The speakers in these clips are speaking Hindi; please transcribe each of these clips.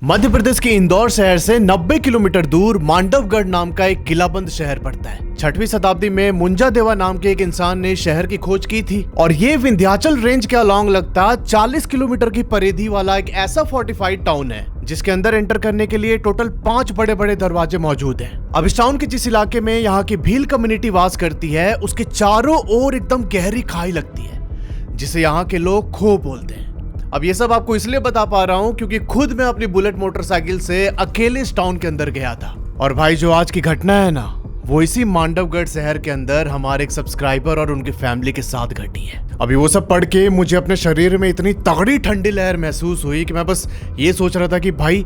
मध्य प्रदेश के इंदौर शहर से 90 किलोमीटर दूर मांडवगढ़ नाम का एक किलाबंद शहर पड़ता है। 6वीं शताब्दी में मुंजा देवा नाम के एक इंसान ने शहर की खोज की थी और ये विंध्याचल रेंज के अलोंग लगता 40 किलोमीटर की परिधि वाला एक ऐसा फोर्टिफाइड टाउन है जिसके अंदर एंटर करने के लिए टोटल 5 बड़े बड़े दरवाजे मौजूद हैं। अब इस टाउन के जिस इलाके में यहाँ की भील कम्युनिटी वास करती है उसके चारों ओर एकदम गहरी खाई लगती है जिसे यहाँ के लोग खो बोलते हैं। अब ये सब आपको इसलिए बता पा रहा हूँ क्योंकि खुद मैं अपनी बुलेट मोटरसाइकिल से अकेले इस टाउन के अंदर गया था। और भाई जो आज की घटना है ना वो इसी मांडवगढ़ शहर के अंदर हमारे एक सब्सक्राइबर और उनकी फैमिली के साथ घटी है। अभी वो सब पढ़ के मुझे अपने शरीर में इतनी तगड़ी ठंडी लहर महसूस हुई कि मैं बस ये सोच रहा था कि भाई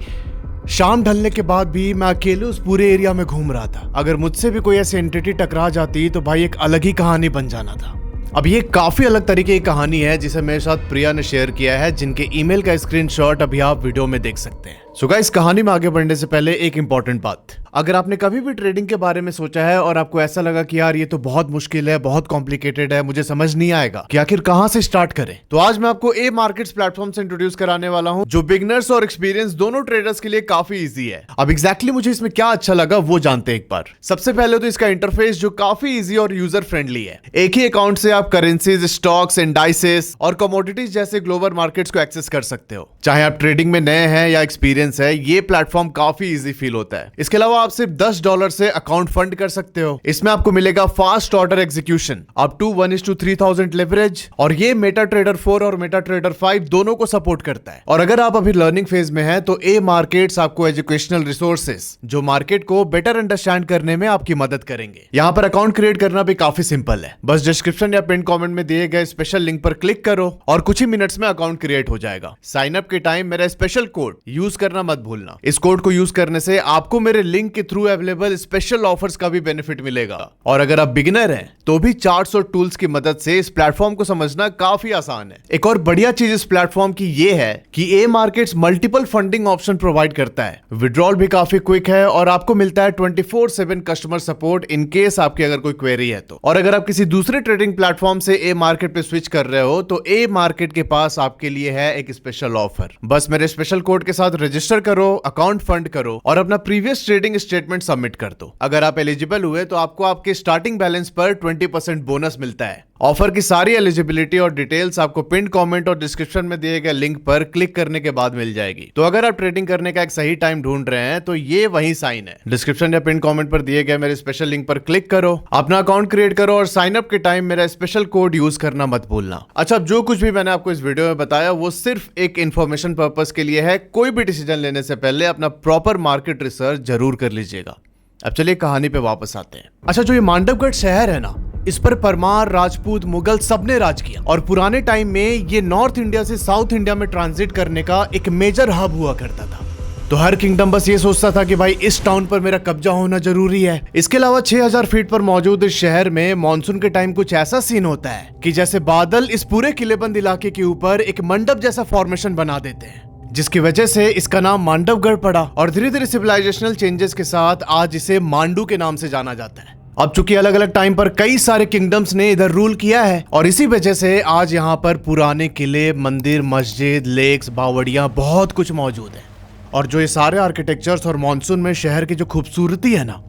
शाम ढलने के बाद भी मैं अकेले उस पूरे एरिया में घूम रहा था। अगर मुझसे भी कोई ऐसी एंटिटी टकरा जाती तो भाई एक अलग ही कहानी बन जाना था। अब ये काफी अलग तरीके की कहानी है जिसे मेरे साथ प्रिया ने शेयर किया है, जिनके ईमेल का स्क्रीनशॉट अभी आप वीडियो में देख सकते हैं। सो गाइस, कहानी में आगे बढ़ने से पहले एक इंपॉर्टेंट बात, अगर आपने कभी भी ट्रेडिंग के बारे में सोचा है और आपको ऐसा लगा कि यार ये तो बहुत मुश्किल है, बहुत कॉम्प्लिकेटेड है, मुझे समझ नहीं आएगा कि आखिर कहां से स्टार्ट करें, तो आज मैं आपको ए मार्केट्स प्लेटफॉर्म से इंट्रोड्यूस कराने वाला हूं जो बिगिनर्स और एक्सपीरियंस दोनों ट्रेडर्स के लिए काफी इजी है। अब एग्जैक्टली मुझे इसमें क्या अच्छा लगा वो जानते हैं एक बार। सबसे पहले तो इसका इंटरफेस जो काफी इजी और यूजर फ्रेंडली है। एक ही अकाउंट से आप करेंसीज, स्टॉक्स, इंडाइसेस और कमोडिटीज जैसे ग्लोबल मार्केट्स को एक्सेस कर सकते हो। चाहे आप ट्रेडिंग में नए हैं या एक्सपीरियंस है, ये प्लेटफॉर्म काफी इजी फील होता है। इसके अलावा आप सिर्फ $10 से अकाउंट फंड कर सकते हो। इसमें आपको मिलेगा fast order execution, up to 1:3000 leverage, और ये मेटा ट्रेडर 4 और मेटा ट्रेडर 5 दोनों को सपोर्ट करता है। और अगर आप अभी लर्निंग फेज में हैं तो ए मार्केट्स आपको एजुकेशनल रिसोर्सेज जो मार्केट को बेटर अंडरस्टैंड करने में आपकी मदद करेंगे। यहाँ पर अकाउंट क्रिएट करना भी काफी सिंपल है। बस डिस्क्रिप्शन या पिन कमेंट में दिए गए स्पेशल लिंक पर क्लिक करो और कुछ ही मिनट्स में अकाउंट क्रिएट हो जाएगा। साइन अप के टाइम मेरा स्पेशल कोड यूज करना मत भूलना। इस कोड को यूज करने से आपको मेरे लिंक के थ्रू अवेलेबल स्पेशल ऑफर्स का भी बेनिफिट मिलेगा। और अगर आप बिगिनर हैं तो भी चार्ट्स और टूल्स की मदद से इस प्लेटफॉर्म को समझना काफी आसान है। एक और बढ़िया चीज इस प्लेटफॉर्म की ये है कि a markets multiple funding option provide करता है। विड्रॉल भी काफी क्विक है और आपको मिलता है 24/7 कस्टमर सपोर्ट इन केस आपकी अगर कोई क्वेरी है तो। और अगर आप किसी दूसरे ट्रेडिंग प्लेटफॉर्म से ए मार्केट पे स्विच कर रहे हो तो ए मार्केट के पास आपके लिए है एक स्पेशल ऑफर। बस मेरे स्पेशल कोड के साथ रजिस्टर करो, अकाउंट फंड करो और अपना प्रीवियस ट्रेडिंग स्टेटमेंट सबमिट कर दो। अगर आप एलिजिबल हुए तो आपको आपके स्टार्टिंग बैलेंस पर 20% बोनस मिलता है। ऑफर की सारी एलिजिबिलिटी और डिटेल्स आपको पिन कमेंट और डिस्क्रिप्शन में दिए गए लिंक पर क्लिक करने के बाद मिल जाएगी। तो अगर आप ट्रेडिंग करने का एक सही टाइम ढूंढ रहे हैं तो ये वही साइन है। डिस्क्रिप्शन या पिन कमेंट पर दिए गए मेरे स्पेशल लिंक पर क्लिक करो, अपना अकाउंट क्रिएट करो और साइन अप के टाइम मेरा स्पेशल कोड यूज करना मत भूलना। अच्छा, अब जो कुछ भी मैंने आपको इस वीडियो में बताया वो सिर्फ एक इंफॉर्मेशन पर्पस के लिए है। कोई भी डिसीजन लेने से पहले अपना प्रॉपर मार्केट रिसर्च जरूर कर लीजिएगा। अब चलिए कहानी पे वापस आते हैं। अच्छा, जो ये मांडवगढ़ शहर है ना, इस पर परमार, राजपूत, मुगल सबने राज किया और पुराने टाइम में ये नॉर्थ इंडिया से साउथ इंडिया में ट्रांजिट करने का एक मेजर हब हुआ करता था। तो हर किंगडम बस ये सोचता था कि भाई इस टाउन पर मेरा कब्जा होना जरूरी है। इसके अलावा 6000 फीट पर मौजूद इस शहर में मॉनसून के टाइम कुछ ऐसा सीन होता है कि जैसे बादल इस पूरे किलेबंद इलाके के ऊपर एक मंडप जैसा फॉर्मेशन बना देते हैं, जिसकी वजह से इसका नाम मांडवगढ़ पड़ा। और धीरे धीरे सिविलाइजेशनल चेंजेस के साथ आज इसे मांडू के नाम से जाना जाता है। अब चूंकि अलग अलग टाइम पर कई सारे किंगडम्स ने इधर रूल किया है और इसी वजह से आज यहाँ पर पुराने किले, मंदिर, मस्जिद, लेक्स, बावड़ियां बहुत कुछ मौजूद है। और जो ये सारे आर्किटेक्चर्स और मॉनसून में शहर की जो खूबसूरती है ना,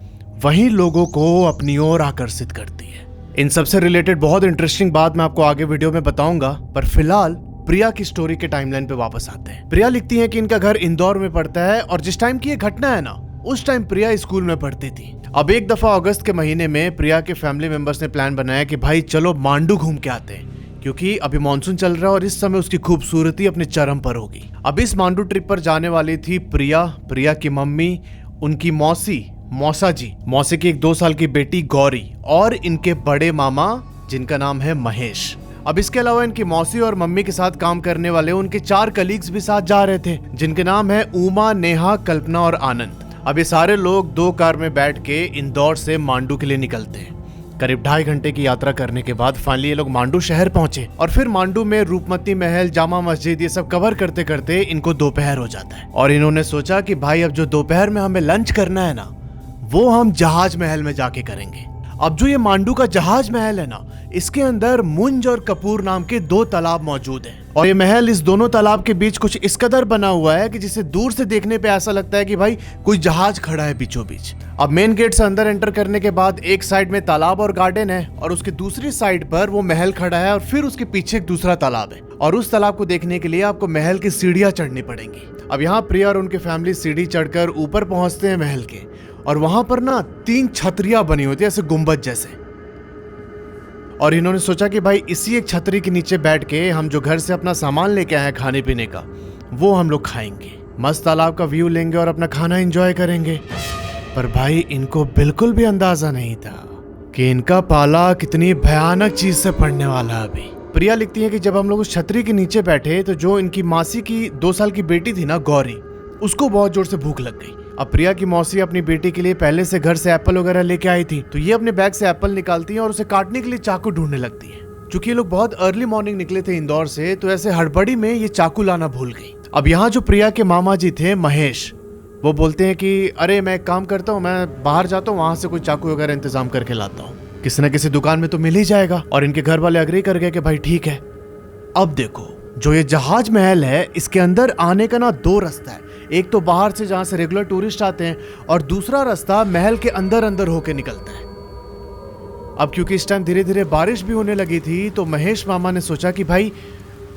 वही लोगों को अपनी ओर आकर्षित करती है। इन सबसे रिलेटेड बहुत इंटरेस्टिंग बात मैं आपको आगे वीडियो में बताऊंगा, पर फिलहाल प्रिया की स्टोरी के टाइमलाइन पे वापस आते हैं। प्रिया लिखती है कि इनका घर इंदौर में पड़ता है और जिस टाइम की ये घटना है ना, उस टाइम प्रिया स्कूल में पढ़ती थी। अब एक दफा अगस्त के महीने में प्रिया के फैमिली मेंबर्स ने प्लान बनाया कि भाई चलो मांडू घूम के आते हैं, क्योंकि अभी मॉनसून चल रहा है और इस समय उसकी खूबसूरती अपने चरम पर होगी। अब इस मांडू ट्रिप पर जाने वाली थी प्रिया, प्रिया की मम्मी, उनकी मौसा जी, मौसी की एक 2 साल की बेटी गौरी और इनके बड़े मामा जिनका नाम है महेश। अब इसके अलावा इनकी मौसी और मम्मी के साथ काम करने वाले उनके 4 कलीग्स भी साथ जा रहे थे, जिनके नाम है उमा, नेहा, कल्पना और आनंद। अब ये सारे लोग 2 कार में बैठ के इंदौर से मांडू के लिए निकलते हैं। करीब 2.5 घंटे की यात्रा करने के बाद फाइनली ये लोग मांडू शहर पहुंचे और फिर मांडू में रूपमती महल, जामा मस्जिद ये सब कवर करते करते इनको दोपहर हो जाता है। और इन्होंने सोचा कि भाई अब जो दोपहर में हमें लंच करना है ना, वो हम जहाज महल में जाके करेंगे। अब जो ये मांडू का जहाज महल है ना, इसके अंदर मुंज और कपूर नाम के 2 तालाब मौजूद हैं। और ये महल इस दोनों तालाब के बीच कुछ इस कदर बना हुआ है कि जिसे दूर से देखने पे ऐसा लगता है कि भाई कोई जहाज खड़ा है बीचों बीच। अब मेन गेट से अंदर एंटर करने के बाद एक साइड में तालाब और गार्डन है और उसके दूसरी साइड पर वो महल खड़ा है और फिर उसके पीछे एक दूसरा तालाब है। और उस तालाब को देखने के लिए आपको महल की सीढ़ियां चढ़नी पड़ेंगी। अब यहाँ प्रिया और उनके फैमिली सीढ़ी चढ़कर ऊपर पहुंचते हैं महल के, और वहां पर ना 3 छतरियां बनी होती है ऐसे गुंबद जैसे। और इन्होंने सोचा कि भाई इसी एक छतरी के नीचे बैठ के हम जो घर से अपना सामान लेके आए हैं खाने पीने का, वो हम लोग खाएंगे, मस्त तालाब का व्यू लेंगे और अपना खाना एंजॉय करेंगे। पर भाई इनको बिल्कुल भी अंदाजा नहीं था कि इनका पाला कितनी भयानक चीज से पड़ने वाला। अभी प्रिया लिखती है कि जब हम लोग उस छतरी के नीचे बैठे तो जो इनकी मासी की 2 साल की बेटी थी ना, गौरी, उसको बहुत जोर से भूख लग गई। अब प्रिया की मौसी अपनी बेटी के लिए पहले से घर से एप्पल वगैरह लेके आई थी, तो ये अपने बैग से एप्पल निकालती है और उसे काटने के लिए चाकू ढूंढने लगती है। चूंकि ये लोग बहुत अर्ली मॉर्निंग निकले थे इंदौर से, तो ऐसे हड़बड़ी में ये चाकू लाना भूल गई। अब यहाँ जो प्रिया के मामा जी थे महेश, वो बोलते हैं कि अरे मैं एक काम करता हूँ, मैं बाहर जाता हूँ, वहां से कोई चाकू वगैरह इंतजाम करके लाता हूँ, किसी न किसी दुकान में तो मिल ही जाएगा। और इनके घर वाले अग्री कर गए कि भाई ठीक है। अब देखो जो ये जहाज महल है, इसके अंदर आने का ना 2 रास्ता है। एक तो बाहर से जहां से रेगुलर टूरिस्ट आते हैं, और दूसरा रास्ता महल के अंदर अंदर होके निकलता है। अब क्योंकि इस टाइम धीरे धीरे बारिश भी होने लगी थी, तो महेश मामा ने सोचा कि भाई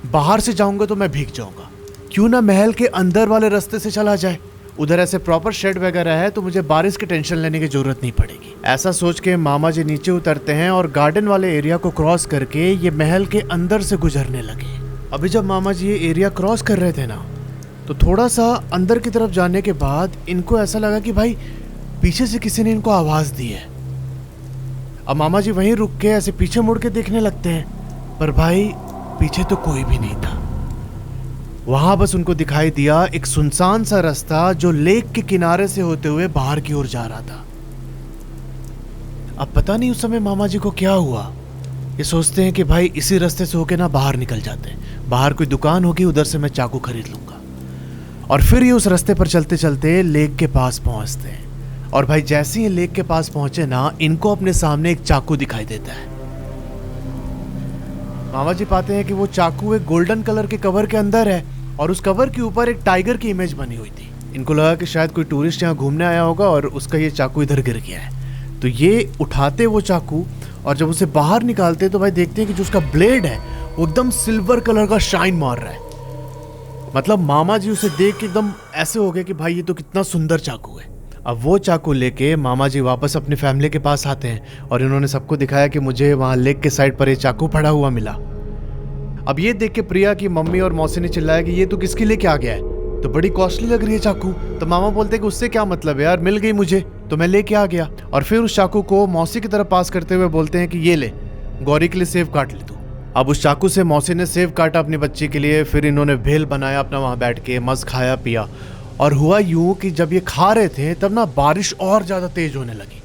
बाहर से जाऊंगा तो मैं भीग जाऊंगा, क्यों ना महल के अंदर वाले रास्ते से चला जाए, उधर ऐसे प्रॉपर शेड वगैरह है तो मुझे बारिश की टेंशन लेने की जरूरत नहीं पड़ेगी। ऐसा सोच के मामा जी नीचे उतरते हैं और गार्डन वाले एरिया को क्रॉस करके ये महल के अंदर से गुजरने लगे। अभी जब मामा जी ये एरिया क्रॉस कर रहे थे ना, तो थोड़ा सा अंदर की तरफ जाने के बाद इनको ऐसा लगा कि भाई पीछे से किसी ने इनको आवाज दी है। अब मामा जी वहीं रुक के ऐसे पीछे मुड़ के देखने लगते हैं, पर भाई पीछे तो कोई भी नहीं था। वहां बस उनको दिखाई दिया एक सुनसान सा रास्ता जो लेक के किनारे से होते हुए बाहर की ओर जा रहा था। अब पता नहीं उस समय मामा जी को क्या हुआ, ये सोचते हैं कि भाई इसी रास्ते से होके ना बाहर निकल जाते हैं, बाहर कोई दुकान होगी, उधर से मैं चाकू खरीद लूंगा। और फिर ये उस रास्ते पर चलते चलते लेक के पास पहुंचते हैं। और भाई जैसे ही लेक के पास पहुंचे ना, इनको अपने सामने एक चाकू दिखाई देता है। मामा जी पाते हैं कि वो चाकू एक गोल्डन कलर के कवर के अंदर है, और उस कवर के ऊपर एक टाइगर की इमेज बनी हुई थी। इनको लगा कि शायद कोई टूरिस्ट यहाँ घूमने आया होगा और उसका ये चाकू इधर गिर गया है। तो ये उठाते वो चाकू, और जब उसे बाहर निकालते तो भाई देखते हैं कि जो उसका ब्लेड है वो एकदम सिल्वर कलर का शाइन मार रहा है। मतलब मामा जी उसे देख के एकदम ऐसे हो गए कि भाई ये तो कितना सुंदर चाकू है। अब वो चाकू लेके मामा जी वापस अपनी फैमिली के पास आते हैं, और इन्होंने सबको दिखाया कि मुझे वहाँ लेक के साइड पर ये चाकू पड़ा हुआ मिला। अब ये देख के प्रिया की मम्मी और मौसी ने चिल्लाया कि ये तो किसके लेके आ गया है, तो बड़ी कॉस्टली लग रही है चाकू। तो मामा बोलते हैं कि उससे क्या मतलब है यार, मिल गई मुझे तो मैं लेके आ गया। और फिर उस चाकू को मौसी की तरफ पास करते हुए बोलते हैं कि ये ले, गौरी के लिए सेब काट ले तू। अब उस चाकू से मौसी ने सेब काटा अपनी बच्ची के लिए। फिर इन्होंने भेल बनाया अपना वहां बैठ के, मस्त खाया पिया। और हुआ यूं कि जब ये खा रहे थे तब ना बारिश और ज्यादा तेज होने लगी।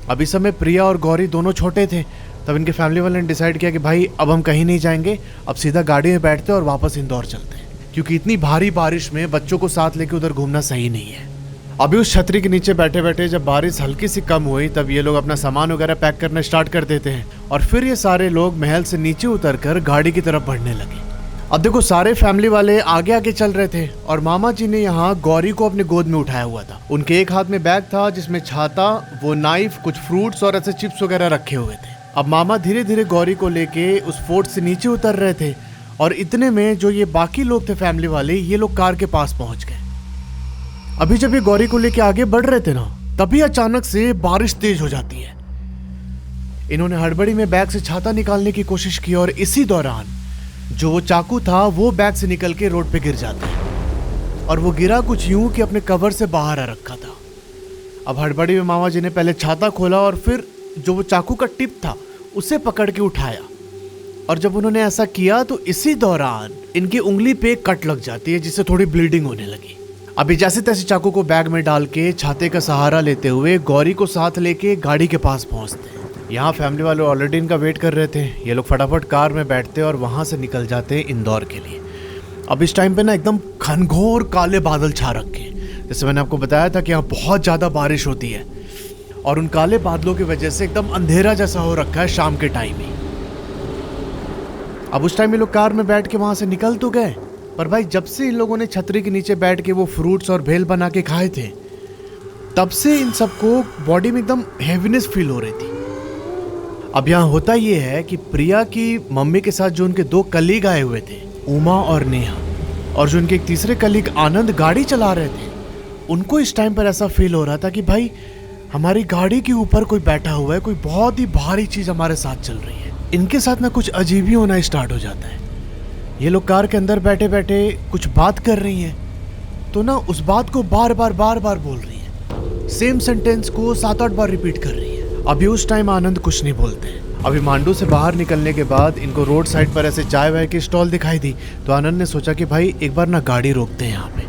अब इस समय प्रिया और गौरी दोनों छोटे थे। तब इनके फैमिली वाले ने डिसाइड किया कि भाई अब हम कहीं नहीं जाएंगे, अब सीधा गाड़ी में बैठते और वापस इंदौर चलते हैं, क्योंकि इतनी भारी बारिश में बच्चों को साथ लेके उधर घूमना सही नहीं है। अभी उस छतरी के नीचे बैठे बैठे जब बारिश हल्की सी कम हुई, तब ये लोग अपना सामान वगैरह पैक करना स्टार्ट कर देते हैं। और फिर ये सारे लोग महल से नीचे उतरकर गाड़ी की तरफ बढ़ने लगे। अब देखो सारे फैमिली वाले आगे आगे चल रहे थे, और मामा जी ने यहाँ गौरी को अपने गोद में उठाया हुआ था। उनके एक हाथ में बैग था जिसमें छाता, वो नाइफ, कुछ फ्रूट्स और ऐसे चिप्स वगैरह रखे हुए थे। अब मामा धीरे धीरे गौरी को लेके उस फोर्ट से नीचे उतर रहे थे, और इतने में जो ये बाकी लोग थे फैमिली वाले, ये लोग कार के पास पहुंच गए। अभी जब ये गौरी को लेके आगे बढ़ रहे थे ना, तभी अचानक से बारिश तेज हो जाती है। इन्होंने हड़बड़ी में बैग से छाता निकालने की कोशिश की, और इसी दौरान जो वो चाकू था वो बैग से निकल के रोड पे गिर जाता है। और वो गिरा कुछ यूं कि अपने कवर से बाहर आ रखा था। अब हड़बड़ी में मामा जी ने पहले छाता खोला और फिर जो वो चाकू का टिप था उसे पकड़ के उठाया। और जब उन्होंने ऐसा किया तो इसी दौरान इनकी उंगली पे कट लग जाती है, जिससे थोड़ी ब्लीडिंग होने लगी। अभी जैसे तैसे चाकू को बैग में डाल के छाते का सहारा लेते हुए गौरी को साथ लेके गाड़ी के पास पहुंचते हैं। यहाँ फैमिली वाले ऑलरेडी इनका वेट कर रहे थे। ये लोग फटाफट कार में बैठते और वहां से निकल जाते इंदौर के लिए। अब इस टाइम पे ना एकदम घनघोर काले बादल छा रखे, जैसे मैंने आपको बताया था कि यहाँ बहुत ज़्यादा बारिश होती है। और उन काले बादलों की वजह से एकदम अंधेरा जैसा हो रखा है शाम के टाइम ही। अब उस टाइम ये लोग कार में बैठ के वहां से निकल तो गए, पर भाई जब से इन लोगों ने छतरी के नीचे बैठ के वो फ्रूट्स और भेल बना के खाए थे, तब से इन सबको बॉडी में एकदम हैवीनेस फील हो रही थी। अब यहाँ होता ये है कि प्रिया की मम्मी के साथ जो उनके 2 कलीग आए हुए थे, उमा और नेहा, और जो उनके एक तीसरे कलीग आनंद गाड़ी चला रहे थे, उनको इस टाइम पर ऐसा फील हो रहा था कि भाई हमारी गाड़ी के ऊपर कोई बैठा हुआ है, कोई बहुत ही भारी चीज हमारे साथ चल रही है। इनके साथ ना कुछ अजीब ही होना स्टार्ट हो जाता है। ये लोग कार के अंदर बैठे बैठे कुछ बात कर रही हैं, तो ना उस बात को बार बार बोल रही है, सेम सेंटेंस को 7-8 बार रिपीट कर रही है। अभी उस टाइम आनंद कुछ नहीं बोलते हैं। अभी मांडू से बाहर निकलने के बाद इनको रोड साइड पर ऐसे चाय वाय की स्टॉल दिखाई दी, तो आनंद ने सोचा कि भाई एक बार ना गाड़ी रोकते हैं यहाँ पे।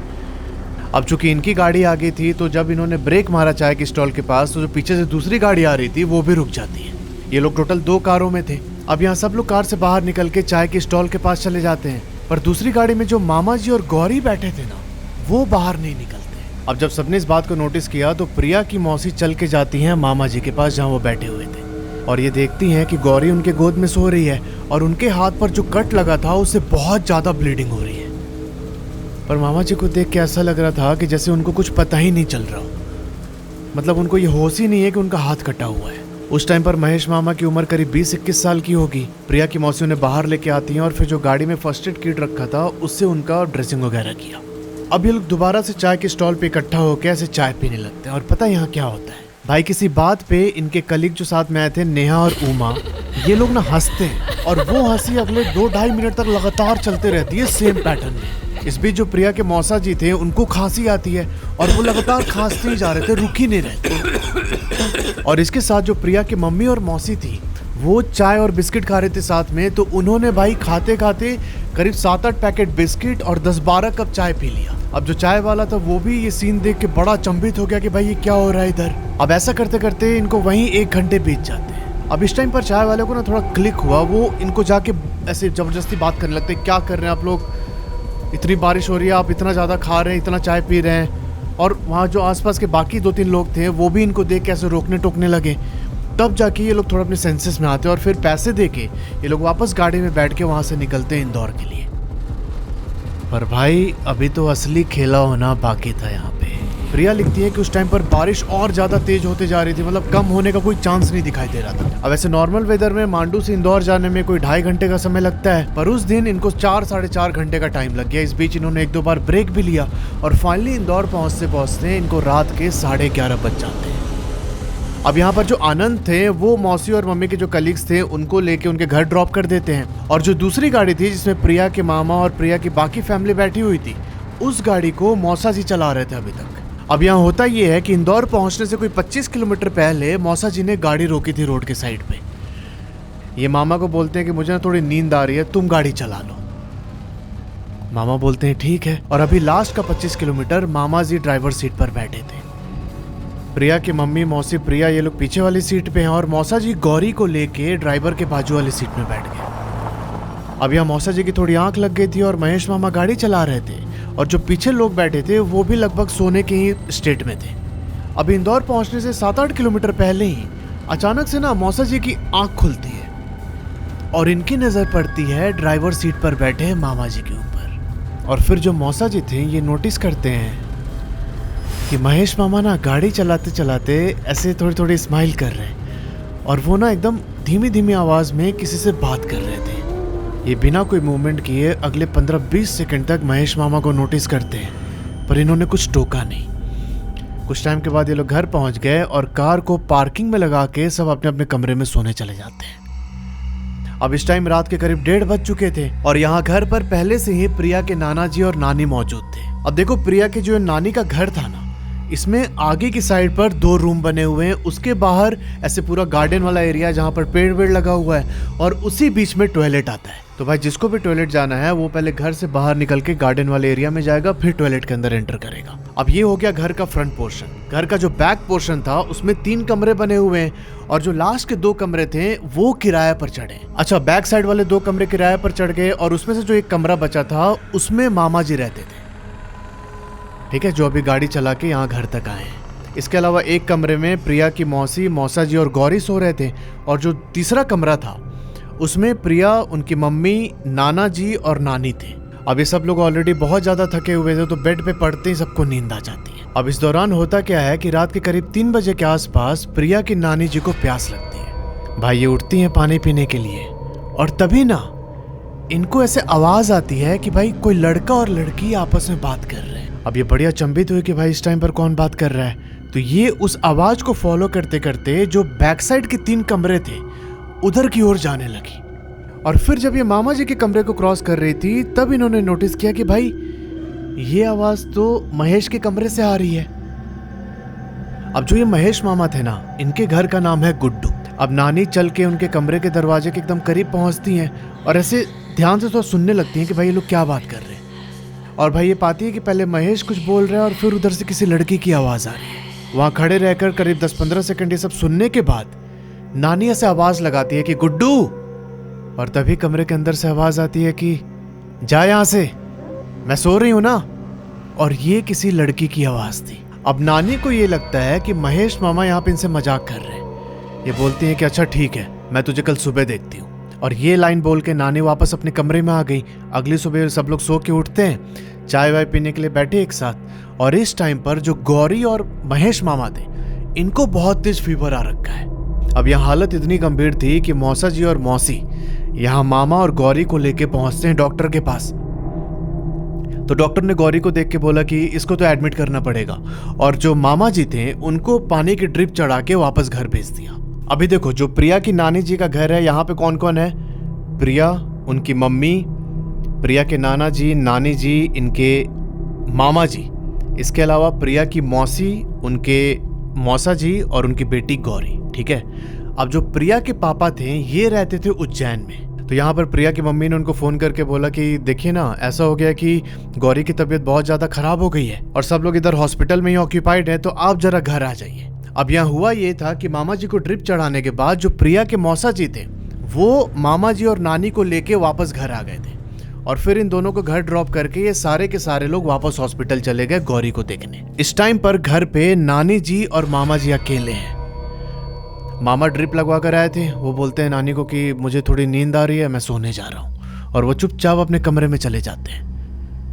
अब चूंकि इनकी गाड़ी आ गई थी, तो जब इन्होंने ब्रेक मारा चाय की स्टॉल के पास, तो जो पीछे से दूसरी गाड़ी आ रही थी वो भी रुक जाती है। ये लोग टोटल 2 कारों में थे। अब यहाँ सब लोग कार से बाहर निकल के चाय की स्टॉल के पास चले जाते हैं, पर दूसरी गाड़ी में जो मामा जी और गौरी बैठे थे ना, वो बाहर नहीं निकलते। अब जब सबने इस बात को नोटिस किया, तो प्रिया की मौसी चल के जाती हैं मामा जी के पास जहाँ वो बैठे हुए थे, और ये देखती हैं कि गौरी उनके गोद में सो रही है और उनके हाथ पर जो कट लगा था उससे बहुत ज्यादा ब्लीडिंग हो रही है। पर मामा जी को देख के ऐसा लग रहा था कि जैसे उनको कुछ पता ही नहीं चल रहा हो, मतलब उनको ये होश ही नहीं है कि उनका हाथ कटा हुआ है। उस टाइम पर महेश मामा की उम्र करीब 20-21 साल की होगी। प्रिया की मौसी उन्हें बाहर लेके आती हैं और फिर जो गाड़ी में फर्स्ट एड किट रखा था उससे उनका ड्रेसिंग वगैरह किया। अब ये लोग दोबारा से चाय के स्टॉल पे इकट्ठा होकर ऐसे चाय पीने लगते हैं। और पता है यहाँ क्या होता है भाई, किसी बात पे इनके कलीग जो साथ में आए थे, नेहा और उमा, ये लोग ना हंसते हैं और वो हंसी अगले 2-2.5 मिनट तक लगातार चलते रहती है सेम पैटर्न में। इस बीच जो प्रिया के मौसा जी थे, उनको खांसी आती है और वो लगातार खांसते ही जा रहे थे, रुक ही नहीं रहे। और इसके साथ जो प्रिया की मम्मी और मौसी थी, वो चाय और बिस्किट खा रहे थे साथ में, तो उन्होंने भाई खाते खाते करीब 7-8 पैकेट बिस्किट और 10-12 कप चाय पी लिया। अब जो चाय वाला था वो भी ये सीन देख के बड़ा अचंभित हो गया कि भाई ये क्या हो रहा है इधर। अब ऐसा करते करते इनको वहीं 1 घंटे बीत जाते हैं। अब इस टाइम पर चाय वाले को ना थोड़ा क्लिक हुआ, वो इनको जाके ऐसे जबरदस्ती बात करने लगते, क्या कर रहे हैं आप लोग, इतनी बारिश हो रही है, आप इतना ज़्यादा खा रहे हैं, इतना चाय पी रहे हैं। और वहाँ जो आसपास के बाकी 2-3 लोग थे, वो भी इनको देख के ऐसे रोकने टोकने लगे। तब जाके ये लोग थोड़ा अपने सेंसेस में आते हैं और फिर पैसे देके ये लोग वापस गाड़ी में बैठ के वहाँ से निकलते हैं इंदौर के लिए। पर भाई अभी तो असली खेला होना बाकी था यहाँ पे। प्रिया लिखती है कि उस टाइम पर बारिश और ज्यादा तेज होते जा रही थी, मतलब कम होने का कोई चांस नहीं दिखाई दे रहा था। अब ऐसे नॉर्मल वेदर में मांडू से इंदौर जाने में कोई 2.5 घंटे का समय लगता है, पर उस दिन इनको 4-4.5 घंटे का टाइम लग गया। इस बीच इन्होंने 1-2 बार ब्रेक भी लिया और फाइनली इंदौर पहुंचते पहुंचते इनको रात के 11:30 बज जाते हैं। अब यहाँ पर जो आनंद थे, वो मौसी और मम्मी के जो कलीग्स थे उनको लेके उनके घर ड्रॉप कर देते हैं, और जो दूसरी गाड़ी थी जिसमें प्रिया के मामा और प्रिया की बाकी फैमिली बैठी हुई थी, उस गाड़ी को मौसा जी चला रहे थे अभी तक। अब यहाँ होता ये है कि इंदौर पहुंचने से कोई 25 किलोमीटर पहले मौसा जी ने गाड़ी रोकी थी रोड के साइड पे। ये मामा को बोलते हैं कि मुझे ना थोड़ी नींद आ रही है, तुम गाड़ी चला लो। मामा बोलते हैं ठीक है, और अभी लास्ट का 25 किलोमीटर मामा जी ड्राइवर सीट पर बैठे थे। प्रिया की मम्मी, मौसी, प्रिया ये लोग पीछे वाली सीट पे हैं और मौसा जी गौरी को लेके ड्राइवर के बाजू वाली सीट में बैठ गए। अब यहाँ मौसा जी की थोड़ी आंख लग गई थी और महेश मामा गाड़ी चला रहे थे, और जो पीछे लोग बैठे थे वो भी लगभग सोने के ही स्टेट में थे। अब इंदौर पहुंचने से 7-8 किलोमीटर पहले ही अचानक से ना मौसा जी की आंख खुलती है और इनकी नजर पड़ती है ड्राइवर सीट पर बैठे मामा जी के ऊपर। और फिर जो मौसा जी थे ये नोटिस करते हैं कि महेश मामा ना गाड़ी चलाते चलाते ऐसे थोड़ी थोड़ी स्माइल कर रहे हैं, और वो ना एकदम धीमी धीमी आवाज में किसी से बात कर रहे थे। ये बिना कोई मूवमेंट किए अगले 15-20 सेकंड तक महेश मामा को नोटिस करते हैं, पर इन्होंने कुछ टोका नहीं। कुछ टाइम के बाद ये लोग घर पहुंच गए और कार को पार्किंग में लगा के सब अपने अपने कमरे में सोने चले जाते हैं। अब इस टाइम रात के करीब 1:30 बज चुके थे और यहाँ घर पर पहले से ही प्रिया के नाना जी और नानी मौजूद थे। अब देखो, प्रिया के जो नानी का घर था ना, इसमें आगे की साइड पर 2 रूम बने हुए हैं, उसके बाहर ऐसे पूरा गार्डन वाला एरिया जहाँ पर पेड़ वेड़ लगा हुआ है, और उसी बीच में टॉयलेट आता है। तो भाई जिसको भी टॉयलेट जाना है वो पहले घर से बाहर निकल के गार्डन वाले एरिया में जाएगा, फिर टॉयलेट के अंदर एंटर करेगा। अब ये हो गया घर का फ्रंट पोर्शन। घर का जो बैक पोर्शन था उसमें 3 कमरे बने हुए हैं, और जो लास्ट के 2 कमरे थे वो किराए पर चढ़े। अच्छा, बैक साइड वाले 2 कमरे किराए पर चढ़ गए, और उसमें से जो एक कमरा बचा था उसमें मामा जी रहते थे। ठीक है, जो अभी गाड़ी चला के यहाँ घर तक आए। इसके अलावा एक कमरे में प्रिया की मौसी, मौसा जी और गौरी सो रहे थे, और जो तीसरा कमरा था उसमें प्रिया, उनकी मम्मी, नाना जी और नानी थे। अब ये सब लोग ऑलरेडी बहुत ज़्यादा थके हुए थे, तो बेड पे पड़ते ही सबको नींद आ जाती है। अब इस दौरान होता क्या है कि रात के करीब 3 बजे के आसपास प्रिया की नानी जी को प्यास लगती है। भाई ये उठती हैं पानी पीने के लिए, और तभी ना इनको ऐसे आवाज़ आती है कि भाई कोई लड़का और लड़की आपस में बात कर रहे हैं। अब ये बड़ी अचंभित हुई कि भाई इस टाइम पर कौन बात कर रहा है, तो ये उस आवाज़ को फॉलो करते करते जो बैक साइड के 3 कमरे थे उधर की ओर जाने लगी। और फिर जब ये मामा जी के कमरे को क्रॉस कर रही थी तब इन्होंने नोटिस किया कि भाई ये आवाज तो महेश के कमरे से आ रही है। अब जो ये महेश मामा थे ना, इनके घर का नाम है गुड्डू। अब नानी चल के उनके कमरे के दरवाजे के एकदम करीब पहुंचती हैं और ऐसे ध्यान से थोड़ा सुनने लगती हैं कि भाई ये लोग क्या बात कर रहे हैं। और भाई ये पाती है कि पहले महेश कुछ बोल रहा है और फिर उधर से किसी लड़की की आवाज आ रही है। वहां खड़े रहकर करीब 10-15 सेकंड ये सब सुनने के बाद नानी ऐसे आवाज लगाती है कि गुड्डू, और तभी कमरे के अंदर से आवाज आती है कि जा यहां से, मैं सो रही हूं ना। और ये किसी लड़की की आवाज थी। अब नानी को ये लगता है कि महेश मामा यहाँ पे इनसे मजाक कर रहे हैं। ये बोलती हैं कि अच्छा ठीक है, मैं तुझे कल सुबह देखती हूँ। और ये लाइन बोल के नानी वापस अपने कमरे में आ गई। अगली सुबह सब लोग सो के उठते हैं, चाय वाय पीने के लिए बैठे एक साथ। और इस टाइम पर जो गौरी और महेश मामा थे, इनको बहुत तेज फीवर आ रखा है। अब यहाँ हालत इतनी गंभीर थी कि मौसा जी और मौसी यहाँ मामा और गौरी को लेके पहुंचते हैं डॉक्टर के पास। तो डॉक्टर ने गौरी को देख के बोला कि इसको तो एडमिट करना पड़ेगा, और जो मामा जी थे उनको पानी की ड्रिप चढ़ा के वापस घर भेज दिया। अभी देखो, जो प्रिया की नानी जी का घर है, यहाँ पे कौन कौन है? प्रिया, उनकी मम्मी, प्रिया के नाना जी, नानी जी, इनके मामा जी, इसके अलावा प्रिया की मौसी, उनके मौसा जी और उनकी बेटी गौरी। ठीक है। अब जो प्रिया के पापा थे ये रहते थे उज्जैन में। तो यहाँ पर प्रिया की मम्मी ने उनको फोन करके बोला कि देखिए ना, ऐसा हो गया कि गौरी की तबीयत बहुत ज्यादा खराब हो गई है और सब लोग इधर हॉस्पिटल में ही ऑक्यूपाइड है, तो आप जरा घर आ जाइए। अब यहाँ हुआ ये था कि मामा जी को ड्रिप चढ़ाने के बाद जो प्रिया के मौसा जी थे वो मामा जी और नानी को लेके वापस घर आ गए थे, और फिर इन दोनों को घर ड्रॉप करके ये सारे के सारे लोग वापस हॉस्पिटल चले गए गौरी को देखने। इस टाइम पर घर पे नानी जी और मामा जी अकेले हैं। मामा ड्रिप लगवा कर आए थे, वो बोलते हैं नानी को कि मुझे थोड़ी नींद आ रही है, मैं सोने जा रहा हूँ, और वो चुपचाप अपने कमरे में चले जाते हैं।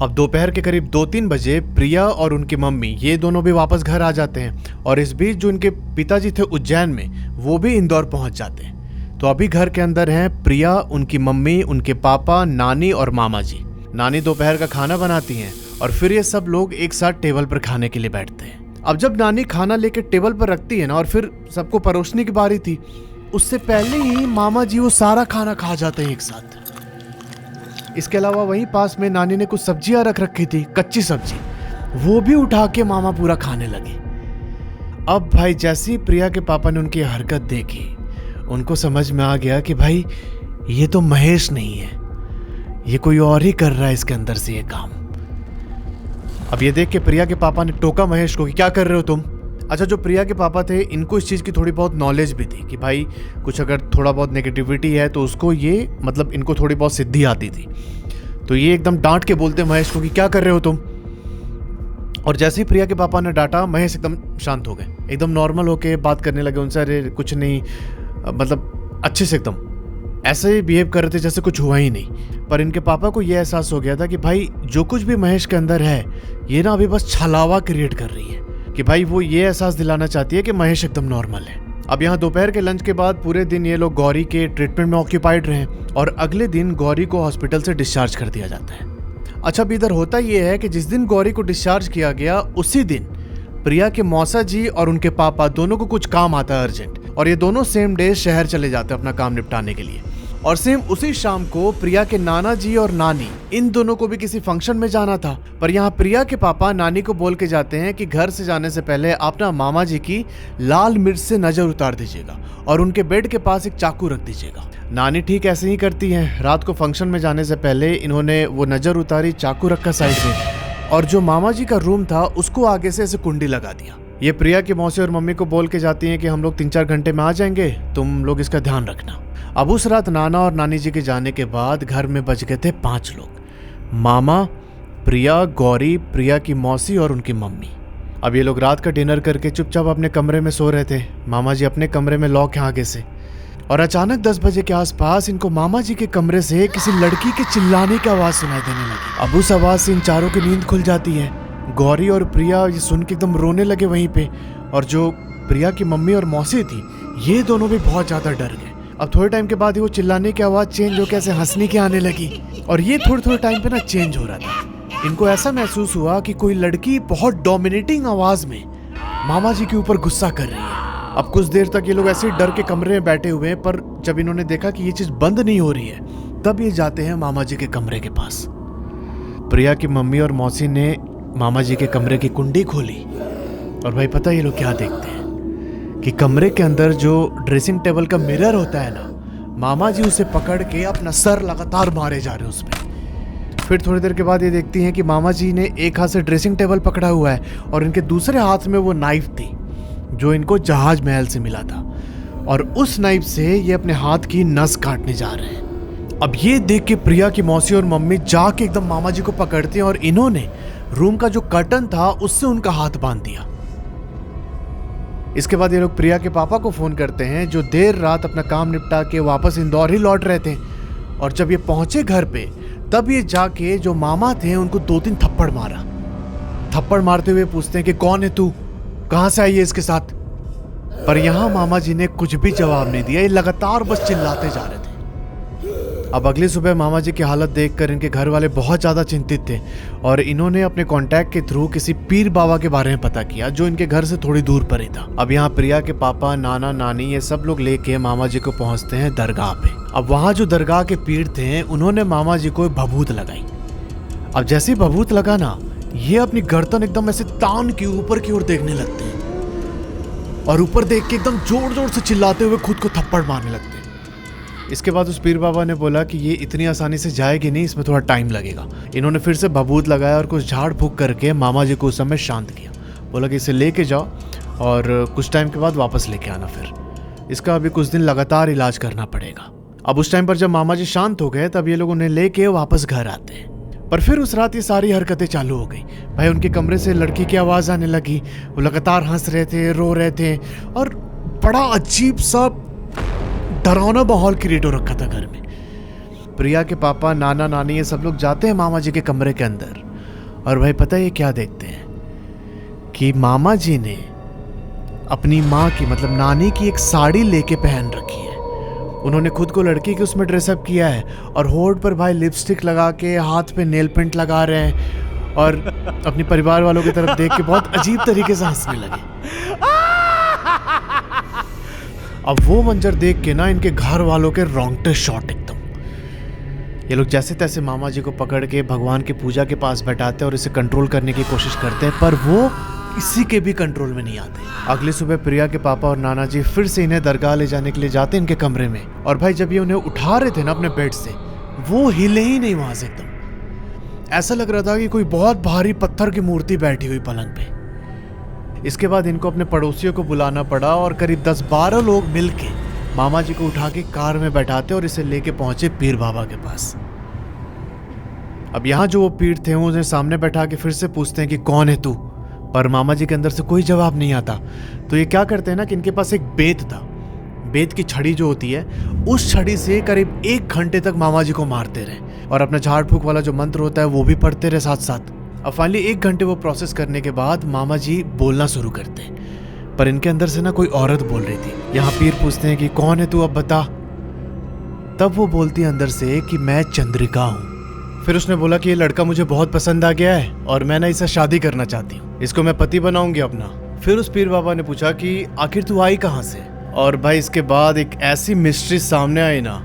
अब दोपहर के करीब 2-3 बजे प्रिया और उनकी मम्मी ये दोनों भी वापस घर आ जाते हैं, और इस बीच जो इनके पिताजी थे उज्जैन में, वो भी इंदौर पहुंच जाते हैं। तो अभी घर के अंदर हैं प्रिया, उनकी मम्मी, उनके पापा, नानी और मामा जी। नानी दोपहर का खाना बनाती हैं और फिर ये सब लोग एक साथ टेबल पर खाने के लिए बैठते हैं। अब जब नानी खाना लेके टेबल पर रखती है ना, और फिर सबको परोसने की बारी थी, उससे पहले ही मामा जी वो सारा खाना खा जाते हैं एक साथ। इसके अलावा वहीं पास में नानी ने कुछ सब्जियां रख रखी थी, कच्ची सब्जी, वो भी उठा के मामा पूरा खाने लगे। अब भाई जैसे ही प्रिया के पापा ने उनकी हरकत देखी, उनको समझ में आ गया कि भाई ये तो महेश नहीं है, ये कोई और ही कर रहा है इसके अंदर से ये काम। अब ये देख के प्रिया के पापा ने टोका महेश को कि क्या कर रहे हो तुम। अच्छा, जो प्रिया के पापा थे इनको इस चीज़ की थोड़ी बहुत नॉलेज भी थी कि भाई कुछ अगर थोड़ा बहुत नेगेटिविटी है तो उसको ये मतलब इनको थोड़ी बहुत सिद्धि आती थी। तो ये एकदम डांट के बोलते महेश को कि क्या कर रहे हो तुम। और जैसे ही प्रिया के पापा ने डांटा, महेश एकदम शांत हो गए, एकदम नॉर्मल होके बात करने लगे उनसे। अरे कुछ नहीं, मतलब अच्छे से एकदम ऐसे ही बिहेव कर रहे थे जैसे कुछ हुआ ही नहीं। पर इनके पापा को यह एहसास हो गया था कि भाई जो कुछ भी महेश के अंदर है ये ना अभी बस छलावा क्रिएट कर रही है, कि भाई वो ये एहसास दिलाना चाहती है कि महेश एकदम नॉर्मल है। अब यहाँ दोपहर के लंच के बाद पूरे दिन ये लोग गौरी के ट्रीटमेंट में ऑक्यूपाइड रहे, और अगले दिन गौरी को हॉस्पिटल से डिस्चार्ज कर दिया जाता है। अच्छा, अब इधर होता ये है कि जिस दिन गौरी को डिस्चार्ज किया गया उसी दिन प्रिया के मौसा जी और उनके पापा दोनों को कुछ काम आता है अर्जेंट, और ये दोनों सेम डे शहर चले जाते हैं अपना काम निपटाने के लिए। और सेम उसी शाम को प्रिया के नाना जी और नानी, इन दोनों को भी किसी फंक्शन में जाना था। पर यहाँ प्रिया के पापा नानी को बोल के जाते हैं कि घर से जाने से पहले आप ना मामा जी की लाल मिर्च से नजर उतार दीजिएगा और उनके बेड के पास एक चाकू रख दीजिएगा। नानी ठीक ऐसे ही करती हैं। रात को फंक्शन में जाने से पहले इन्होंने वो नजर उतारी, चाकू रखा साइड में, और जो मामा जी का रूम था उसको आगे से ऐसे कुंडी लगा दिया। ये प्रिया की मौसी और मम्मी को बोल के जाती हैं कि हम लोग 3-4 घंटे में आ जाएंगे, तुम लोग इसका ध्यान रखना। अब उस रात नाना और नानी जी के जाने के बाद घर में बच गए थे 5 लोग, मामा, प्रिया, गौरी, प्रिया की मौसी और उनकी मम्मी। अब ये लोग रात का डिनर करके चुपचाप अपने कमरे में सो रहे थे। मामा जी अपने कमरे में लॉक हैं आगे से, और अचानक 10 बजे के आसपास इनको मामा जी के कमरे से किसी लड़की के चिल्लाने की आवाज सुनाई देने लगी। अब उस आवाज से इन चारों की नींद खुल जाती है। गौरी और प्रिया ये सुन के एकदम रोने लगे वहीं पे, और जो प्रिया की मम्मी और मौसी थी ये दोनों भी बहुत ज्यादा डर गए। अब थोड़े टाइम के बाद ही वो चिल्लाने की आवाज चेंज होकर ऐसे हंसने की आने लगी, और ये थोड़े टाइम पे ना चेंज हो रहा था। इनको ऐसा महसूस हुआ कि कोई लड़की बहुत डोमिनेटिंग आवाज में मामा जी के ऊपर गुस्सा कर रही है। अब कुछ देर तक ये लोग ऐसे डर के कमरे में बैठे हुए हैं, पर जब इन्होंने देखा कि ये चीज बंद नहीं हो रही है तब ये जाते हैं मामा जी के कमरे के पास। प्रिया की मम्मी और मौसी ने मामा जी के कमरे की कुंडी खोली, और भाई पता है ये लोग क्या देखते हैं कि कमरे के अंदर जो ड्रेसिंग टेबल का मिरर होता है ना, मामा जी उसे पकड़ के अपना सर लगातार मारे जा रहे हैं उसमें। फिर थोड़ी देर के बाद ये देखती हैं कि मामा जी ने एक हाथ से ड्रेसिंग टेबल पकड़ा हुआ है और इनके दूसरे हाथ में वो नाइफ थी जो इनको जहाज महल से मिला था, और उस नाइफ से ये अपने हाथ की नस काटने जा रहे हैं। अब ये देख के प्रिया की मौसी और मम्मी जाके एकदम मामा जी को पकड़ते हैं, और इन्होंने रूम का जो कर्टन था उससे उनका हाथ बांध दिया। इसके बाद ये लोग प्रिया के पापा को फोन करते हैं, जो देर रात अपना काम निपटा के वापस इंदौर ही लौट रहे थे। और जब ये पहुंचे घर पे तब ये जाके जो मामा थे उनको 2-3 थप्पड़ मारा। थप्पड़ मारते हुए पूछते हैं कि कौन है तू, कहां से आई है इसके साथ। पर यहां मामा जी ने कुछ भी जवाब नहीं दिया, ये लगातार बस चिल्लाते जा रहे थे। अब अगली सुबह मामा जी की हालत देखकर इनके घर वाले बहुत ज़्यादा चिंतित थे, और इन्होंने अपने कांटेक्ट के थ्रू किसी पीर बाबा के बारे में पता किया जो इनके घर से थोड़ी दूर पर ही था। अब यहाँ प्रिया के पापा, नाना, नानी ये सब लोग लेके मामा जी को पहुँचते हैं दरगाह पे। अब वहाँ जो दरगाह के पीर थे उन्होंने मामा जी को भभूत लगाई। अब जैसे ही भभूत लगा ना, ये अपनी गर्दन एकदम ऐसे तान के ऊपर की ओर देखने लगते हैं, और ऊपर देख के एकदम जोर जोर से चिल्लाते हुए खुद को थप्पड़ मारने लगते हैं। इसके बाद उस पीर बाबा ने बोला कि ये इतनी आसानी से जाएगी नहीं, इसमें थोड़ा टाइम लगेगा। इन्होंने फिर से भभूत लगाया और कुछ झाड़ फूक करके मामा जी को उस समय शांत किया। बोला कि इसे लेके जाओ और कुछ टाइम के बाद वापस लेके आना, फिर इसका अभी कुछ दिन लगातार इलाज करना पड़ेगा। अब उस टाइम पर जब मामा जी शांत हो गए तब ये लोग उन्हें लेके वापस घर आते हैं। पर फिर उस रात ये सारी हरकतें चालू हो गई। भाई उनके कमरे से लड़की की आवाज़ आने लगी, वो लगातार हंस रहे थे, रो रहे थे, और बड़ा अजीब सा डरावना माहौल क्रिएट हो रखा था घर में। प्रिया के पापा, नाना, नानी ये सब लोग जाते हैं मामा जी के कमरे के अंदर, और भाई पता है ये क्या देखते हैं कि मामा जी ने अपनी माँ की मतलब नानी की एक साड़ी लेके पहन रखी है। उन्होंने खुद को लड़की के उसमें ड्रेसअप किया है, और होठ पर भाई लिपस्टिक लगा के, हाथ पे नेल पेंट लगा रहे हैं, और अपने परिवार वालों की तरफ देख के बहुत अजीब तरीके से हंसने लगे। अब वो मंजर देख के ना इनके घर वालों के रोंगटे शॉट एकदम। ये लोग जैसे तैसे मामा जी को पकड़ के भगवान की पूजा के पास बैठाते हैं और इसे कंट्रोल करने की कोशिश करते हैं, पर वो किसी के भी कंट्रोल में नहीं आते। अगली सुबह प्रिया के पापा और नाना जी फिर से इन्हें दरगाह ले जाने के लिए जाते इनके कमरे में, और भाई जब ये उन्हें उठा रहे थे ना अपने बेड से, वो हिले ही नहीं वहां से। एकदम ऐसा लग रहा था कि कोई बहुत भारी पत्थर की मूर्ति बैठी हुई पलंग पे। इसके बाद इनको अपने पड़ोसियों को बुलाना पड़ा, और करीब 10-12 लोग मिलके मामा जी को उठा के कार में बैठाते और इसे लेके पहुंचे पीर बाबा के पास। अब यहाँ जो वो पीर थे उन्हें सामने बैठा के फिर से पूछते हैं कि कौन है तू, पर मामा जी के अंदर से कोई जवाब नहीं आता। तो ये क्या करते हैं ना कि इनके पास एक बेत था, बेत की छड़ी जो होती है, उस छड़ी से करीब 1 घंटे तक मामा जी को मारते रहे, और अपना झाड़ फूक वाला जो मंत्र होता है वो भी पढ़ते रहे साथ साथ। अब फाइनली 1 घंटे वो प्रोसेस करने के बाद मामा जी बोलना शुरू करते हैं, पर इनके अंदर से ना कोई औरत बोल रही थी। यहाँ पीर पूछते हैं कि कौन है तू, अब बता। तब वो बोलती है अंदर से कि मैं चंद्रिका हूँ। फिर उसने बोला कि ये लड़का मुझे बहुत पसंद आ गया है और मैं ना इससे शादी करना चाहती हूँ, इसको मैं पति बनाऊंगी अपना। फिर उस पीर बाबा ने पूछा कि आखिर तू आई कहाँ से, और भाई इसके बाद एक ऐसी मिस्ट्री सामने आई ना,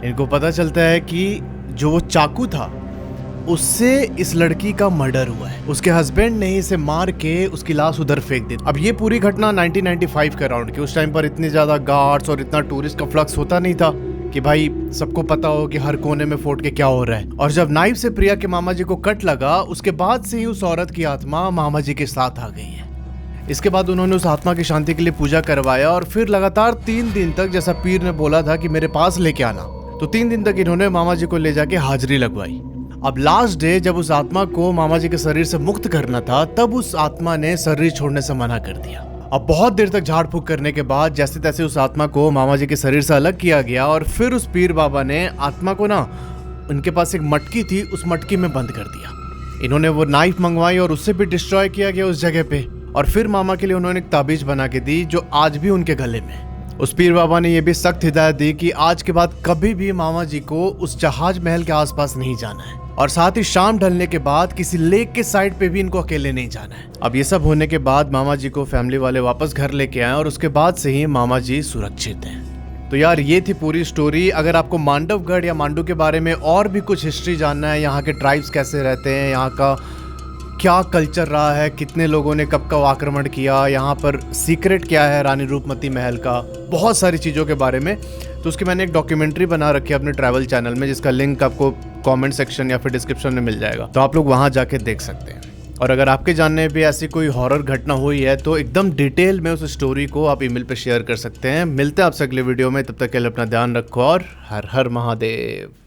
इनको पता चलता है कि जो वो चाकू था उससे इस लड़की का मर्डर हुआ है। उसके हस्बैंड ने इसे मार के उसकी लाश उधर फेंक दी। अब ये पूरी घटना 1995 के अराउंड की। उस टाइम पर इतने ज्यादा गार्ड्स और इतना टूरिस्ट का फ्लक्स होता नहीं था कि भाई सबको पता हो कि हर कोने में फोर्ट के क्या हो रहा है। और जब नाइफ से प्रिया के मामा जी को कट लगा, उसके बाद से ही उस औरत की आत्मा मामा जी के साथ आ गई है। इसके बाद उन्होंने उस आत्मा की शांति के लिए पूजा करवाया, और फिर लगातार 3 दिन तक, जैसा पीर ने बोला था कि मेरे पास लेके आना, तो 3 दिन तक इन्होंने मामा जी को ले जाके हाजिरी लगवाई। अब लास्ट डे जब उस आत्मा को मामा जी के शरीर से मुक्त करना था, तब उस आत्मा ने शरीर छोड़ने से मना कर दिया। अब बहुत देर तक झाड़ फूक करने के बाद जैसे तैसे उस आत्मा को मामा जी के शरीर से अलग किया गया और फिर उस पीर बाबा ने आत्मा को ना, उनके पास एक मटकी थी, उस मटकी में बंद कर दिया। इन्होंने वो नाइफ मंगवाई और उससे भी डिस्ट्रॉय किया गया उस जगह पे। और फिर मामा के लिए उन्होंने एक ताबीज बना के दी जो आज भी उनके गले में। उस पीर बाबा ने ये भी सख्त हिदायत दी कि आज के बाद कभी भी मामा जी को उस जहाज महल के आसपास नहीं जाना है, और साथ ही शाम ढलने के बाद किसी लेक के साइड पे भी इनको अकेले नहीं जाना है। अब ये सब होने के बाद मामा जी को फैमिली वाले वापस घर लेके आए और उसके बाद से ही मामा जी सुरक्षित हैं। तो यार ये थी पूरी स्टोरी। अगर आपको मांडवगढ़ या मांडू के बारे में और भी कुछ हिस्ट्री जानना है, यहाँ के ट्राइब्स कैसे रहते हैं, यहाँ का क्या कल्चर रहा है, कितने लोगों ने कब कब आक्रमण किया, यहाँ पर सीक्रेट क्या है रानी रूपमती महल का, बहुत सारी चीज़ों के बारे में, तो उसकी मैंने एक डॉक्यूमेंट्री बना रखी है अपने ट्रैवल चैनल में, जिसका लिंक आपको कमेंट सेक्शन या फिर डिस्क्रिप्शन में मिल जाएगा, तो आप लोग वहाँ जाके देख सकते हैं। और अगर आपके जानने पे ऐसी कोई हॉरर घटना हुई है तो एकदम डिटेल में उस स्टोरी को आप ईमेल पे शेयर कर सकते हैं। मिलते हैं आपसे अगले वीडियो में, तब तक के लिए अपना ध्यान रखो और हर हर महादेव।